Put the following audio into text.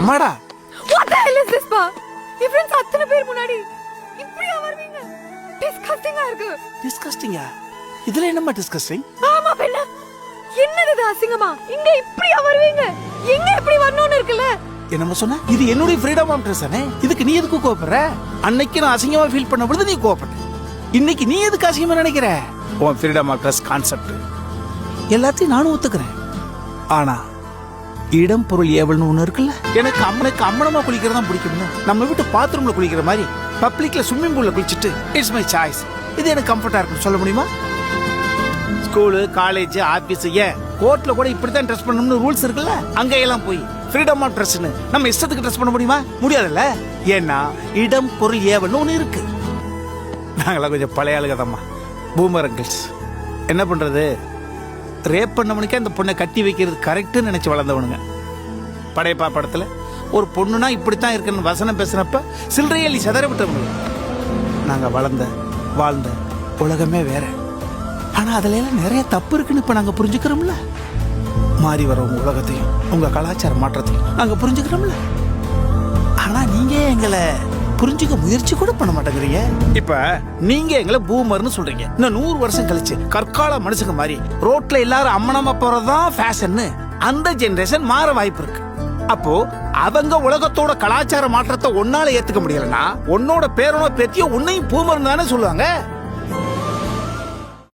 அம்மாடா What the hell is this பா? என் friends அத்தனை பேர் முன்னாடி இப்படியா வருவீங்க? டிஸ்கஸ்டிங்கா இருக்கு. டிஸ்கஸ்டிங்கா? இதுல என்னம்மா டிஸ்கஸ்டிங்? ஆமா பெண்ண. என்னது இது அசிங்கமா? இங்க இப்படியா வருவீங்க? எங்க எப்படி வரணும்னு இருக்குல்ல? என்னம்மா சொன்ன? இது என்னுடைய ஃப்ரீடம் ஆஃப் ட்ரெஸ் தானே. இதுக்கு நீ எதுக்கு கோபப்படுற? அன்னைக்கு நான் அசிங்கமா ஃபீல் பண்ண பொழுது நீ கோபப்பட்ட. இன்னைக்கு நீ எதுக்கு அசிங்கமா நினைக்கிற? உன் ஃப்ரீடம் ஆஃப் ட்ரெஸ் கான்செப்ட் எல்லாத்தையும் நானும் ஒத்துக்கிறேன். ஆனா இடம் பொருள் ஏவல்னு ஒண்ணு இருக்குல்ல. எனக்கு அம்மனமா குளிக்கிறது தான் பிடிக்கும்னு நம்ம வீட்டு பாத்ரூம்ல குளிக்கிற மாதிரி பப்ளிக்ல ஸ்விம்மிங் பூல்ல குளிச்சுட்டு இட்ஸ் மை சாய்ஸ், இது எனக்கு கம்ஃபர்ட்டா இருக்குன்னு சொல்ல முடியுமா? ஸ்கூலு, காலேஜ், ஆபீஸ், ஏன் கோர்ட்ல கூட இப்படித்தான் ட்ரெஸ் பண்ணணும்னு ரூல்ஸ் இருக்குல்ல. அங்க எல்லாம் போய் ஃப்ரீடம் ஆஃப் ட்ரெஸ்னு நம்ம இஷ்டத்துக்கு ட்ரெஸ் பண்ண முடியுமா? முடியாதுல்ல. ஏன்னா இடம் பொருள் ஏவல்னு ஒண்ணு இருக்கு. நாங்களாம் கொஞ்சம் பழைய ஆளுகதாம்மா, பூமர் அங்கிள்ஸ். என்ன பண்றது, ரேப் பண்ணவனுக்கே அந்த பொண்ணை கட்டி வைக்கிறது கரெக்ட்னு நினைச்சு வளர்ந்தவனுங்க. படையப்பா படத்துல ஒரு பொண்ணுனா இப்படித்தான் இருக்குன்னு வசனம் பேசுனப்ப சில்லறையலி செதற விட்டவங்க. நாங்க வாழ்ந்த உலகமே வேற. ஆனா அதுல எல்லாம் நிறைய தப்பு இருக்குன்னு இப்ப நாங்க புரிஞ்சுக்கிறோம்ல. மாறி வர உங்க உலகத்தையும் உங்க கலாச்சார மாற்றத்தையும் நாங்க புரிஞ்சுக்கிறோம்ல. ஆனா நீங்க எங்களை புரிஞ்சுக்க முயற்சி கூட பண்ண மாட்டேங்கிறீங்க. இப்ப நீங்க எங்களை பூமர்னு சொல்றீங்க. இன்னும் 100 வருஷம் கழிச்சு கற்கால மனுஷங்க மாதிரி ரோட்ல எல்லாரும் அம்மனமா போறதுதான் ஃபேஷன்னு அந்த ஜெனரேஷன் மாற வாய்ப்பு இருக்கு. அப்போ அவங்க உலகத்தோட கலாச்சார மாற்றத்தை ஒன்னால ஏத்துக்க முடியலன்னா உன்னோட பேரனோ பேத்தியோ உன்னையும் பூமர்னு தானே சொல்லுவாங்க.